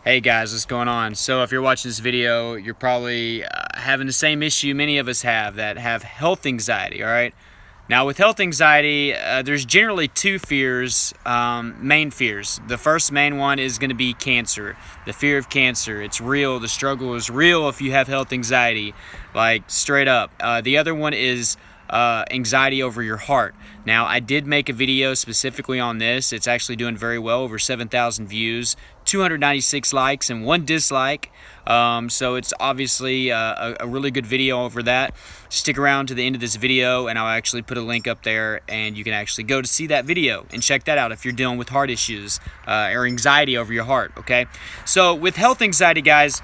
Hey guys, what's going on? So if you're watching this video, you're probably having the same issue many of us have, that have health anxiety, all right? Now with health anxiety, there's generally two fears, main fears. The first main one is going to be cancer, the fear of cancer. It's real, the struggle is real if you have health anxiety, like straight up. The other one is anxiety over your heart. Now, I did make a video specifically on this. It's actually doing very well, over 7,000 views, 296 likes, and 1 dislike. So it's obviously a really good video over that. Stick around to the end of this video, and I'll actually put a link up there, and you can actually go to see that video and check that out if you're dealing with heart issues or anxiety over your heart, okay? So with health anxiety, guys,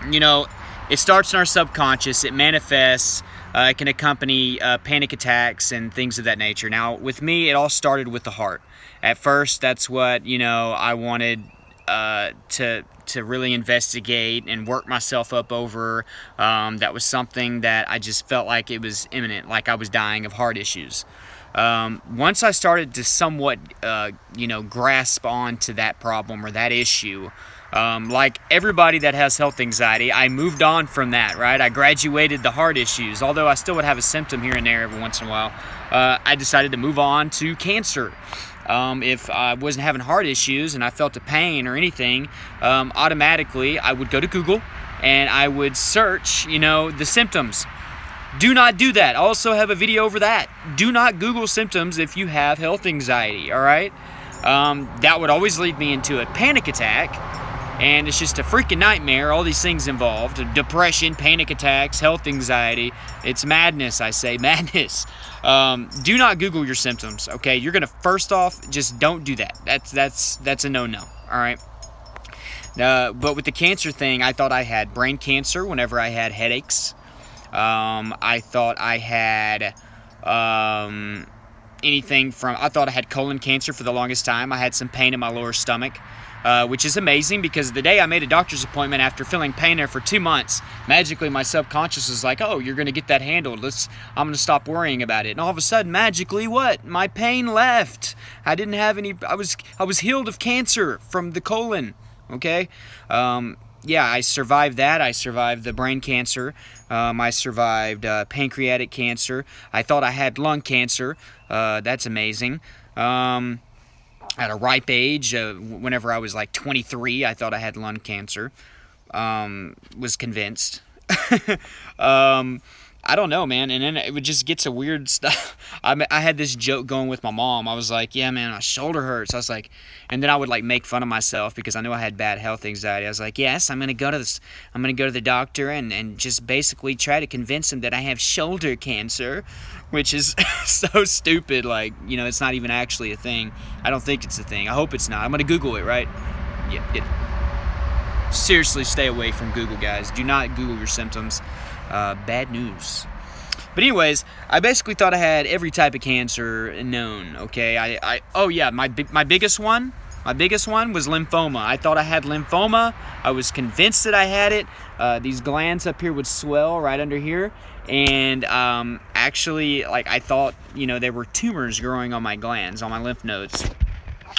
you know, it starts in our subconscious. It manifests. It can accompany panic attacks and things of that nature. Now, with me, it all started with the heart. At first, that's what, I wanted to really investigate and work myself up over. That was something that I just felt like it was imminent, like I was dying of heart issues. Once I started to somewhat, grasp on to that problem or that issue, like everybody that has health anxiety, I moved on from that, right? I graduated the heart issues, although I still would have a symptom here and there every once in a while. I decided to move on to cancer. If I wasn't having heart issues and I felt a pain or anything, automatically I would go to Google and I would search, the symptoms. Do not do that. I also have a video over that. Do not Google symptoms if you have health anxiety, all right? That would always lead me into a panic attack, and it's just a freaking nightmare. All these things involved: depression, panic attacks, health anxiety. It's madness, I say, madness. Do not Google your symptoms, okay? You're gonna, first off, just don't do that. That's a no-no, all right? But with the cancer thing, I thought I had brain cancer whenever I had headaches. I thought I had I thought I had colon cancer for the longest time. I had some pain in my lower stomach, which is amazing because the day I made a doctor's appointment after feeling pain there for 2 months, magically my subconscious was like, oh, you're going to get that handled. I'm going to stop worrying about it. And all of a sudden, magically, what? My pain left. I didn't have any, I was healed of cancer from the colon, okay? Yeah, I survived that. I survived the brain cancer. I survived pancreatic cancer. I thought I had lung cancer. That's amazing. At a ripe age, whenever I was like 23, I thought I had lung cancer. Was convinced. I don't know, man. And then it would just get to weird stuff. I had this joke going with my mom. I was like, yeah, man, my shoulder hurts. I was like, and then I would like make fun of myself because I knew I had bad health anxiety. I was like, yes, I'm going to go to the doctor and just basically try to convince him that I have shoulder cancer, which is so stupid. Like, it's not even actually a thing. I don't think it's a thing. I hope it's not. I'm going to Google it, right? Yeah. Seriously, stay away from Google, guys. Do not Google your symptoms. Bad news. But anyways, I basically thought I had every type of cancer known, okay? Oh yeah, my biggest one was lymphoma. I thought I had lymphoma. I was convinced that I had it. These glands up here would swell right under here. And actually, like, I thought, there were tumors growing on my glands, on my lymph nodes.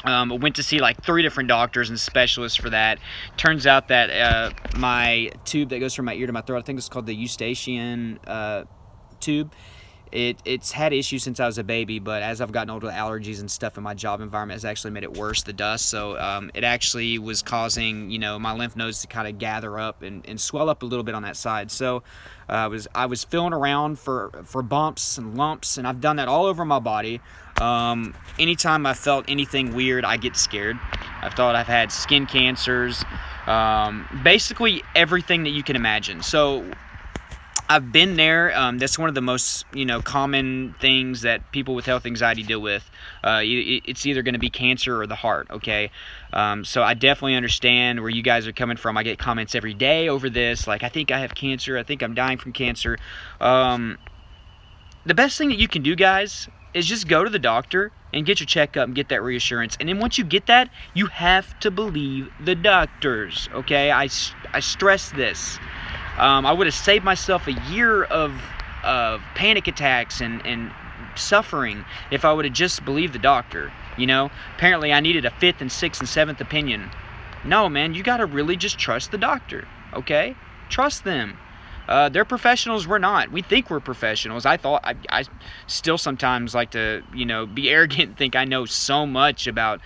I went to see like 3 different doctors and specialists for that. Turns out that my tube that goes from my ear to my throat, I think it's called the Eustachian tube. It's had issues since I was a baby, but as I've gotten older, allergies and stuff in my job environment has actually made it worse, the dust. So it actually was causing, my lymph nodes to kind of gather up and swell up a little bit on that side. So I was feeling around for bumps and lumps, and I've done that all over my body. Anytime I felt anything weird, I get scared. I've thought I've had skin cancers, basically everything that you can imagine. So I've been there. That's one of the most, common things that people with health anxiety deal with. It's either going to be cancer or the heart, okay? So I definitely understand where you guys are coming from. I get comments every day over this, like, I think I have cancer. I think I'm dying from cancer. The best thing that you can do, guys, is just go to the doctor and get your checkup and get that reassurance. And then once you get that, you have to believe the doctors, okay? I stress this. I would have saved myself a year of panic attacks and suffering if I would have just believed the doctor, Apparently I needed a 5th and 6th and 7th opinion. No, man, you got to really just trust the doctor, okay? Trust them. They're professionals, we're not. We think we're professionals. I still sometimes like to, be arrogant and think I know so much about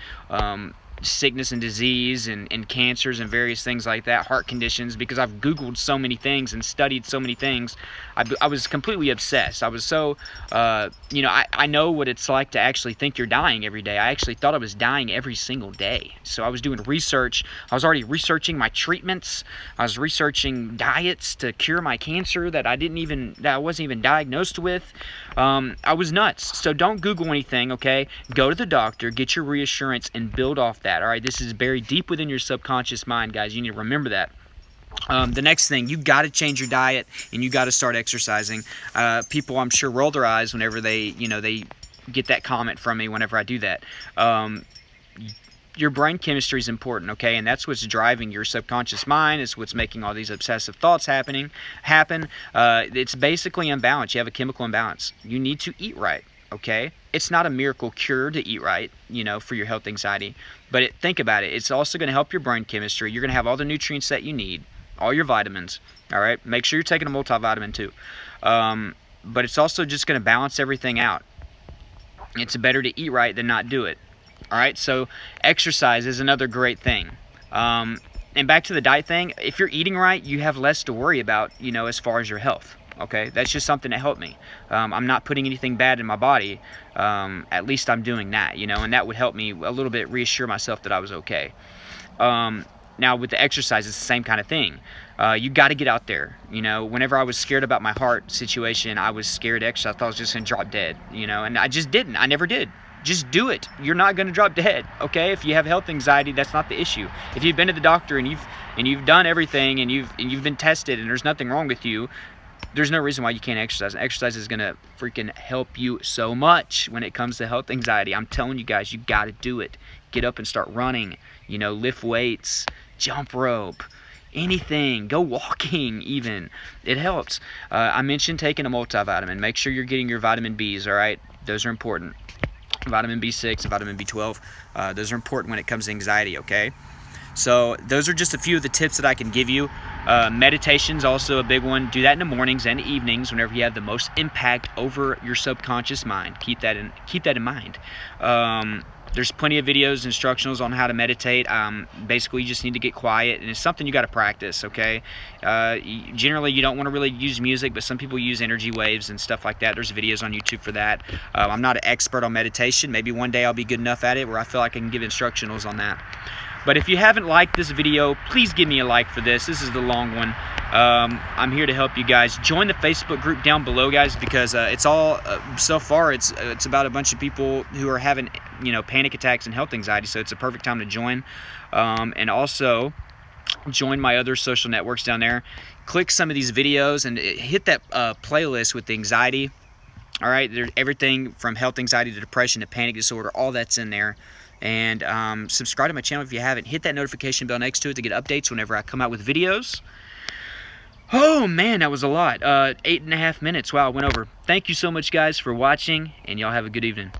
sickness and disease and cancers and various things like that, heart conditions, because I've Googled so many things and studied so many things. I was completely obsessed. I was so, I know what it's like to actually think you're dying every day. I actually thought I was dying every single day. So I was doing research. I was already researching my treatments. I was researching diets to cure my cancer that I wasn't even diagnosed with. I was nuts. So don't Google anything, okay? Go to the doctor, get your reassurance, and build off that. All right, this is buried deep within your subconscious mind, guys. You need to remember that. The next thing, you got to change your diet and you got to start exercising. People, I'm sure, roll their eyes whenever they get that comment from me whenever I do that. Your brain chemistry is important, okay, and that's what's driving your subconscious mind. It's what's making all these obsessive thoughts happen. It's basically imbalance. You have a chemical imbalance. You need to eat right, okay? It's not a miracle cure to eat right, for your health anxiety, but think about it. It's also going to help your brain chemistry. You're going to have all the nutrients that you need, all your vitamins, all right? Make sure you're taking a multivitamin too. But it's also just going to balance everything out. It's better to eat right than not do it. All right, so exercise is another great thing. And back to the diet thing, if you're eating right, you have less to worry about, as far as your health. Okay, that's just something that helped me. I'm not putting anything bad in my body. At least I'm doing that, and that would help me a little bit reassure myself that I was okay. Now with the exercise, it's the same kind of thing. You got to get out there. Whenever I was scared about my heart situation, I was scared to exercise. I thought I was just going to drop dead, and I just didn't. I never did. Just do it. You're not going to drop dead, okay? If you have health anxiety, that's not the issue. If you've been to the doctor and you've done everything and you've been tested and there's nothing wrong with you, there's no reason why you can't exercise. And exercise is going to freaking help you so much when it comes to health anxiety. I'm telling you guys, you got to do it. Get up and start running, lift weights, jump rope, anything, go walking even. It helps. I mentioned taking a multivitamin. Make sure you're getting your vitamin Bs, all right? Those are important. Vitamin B6 and vitamin B12. Those are important when it comes to anxiety, okay? So those are just a few of the tips that I can give you. Meditation's also a big one. Do that in the mornings and evenings whenever you have the most impact over your subconscious mind. Keep that in mind. There's plenty of videos, instructionals on how to meditate. Basically, you just need to get quiet, and it's something you got to practice, okay? Generally, you don't want to really use music, but some people use energy waves and stuff like that. There's videos on YouTube for that. I'm not an expert on meditation. Maybe one day I'll be good enough at it where I feel like I can give instructionals on that. But if you haven't liked this video, please give me a like for this. This is the long one. I'm here to help you guys. Join the Facebook group down below, guys, because it's all so far it's about a bunch of people who are having panic attacks and health anxiety. So it's a perfect time to join. And also join my other social networks down there. Click some of these videos and hit that playlist with the anxiety. All right, there's everything from health anxiety to depression to panic disorder. All that's in there. And subscribe to my channel if you haven't. Hit that notification bell next to it to get updates whenever I come out with videos. Oh man, that was a lot. 8.5 minutes. Wow, I went over. Thank you so much, guys, for watching, and y'all have a good evening.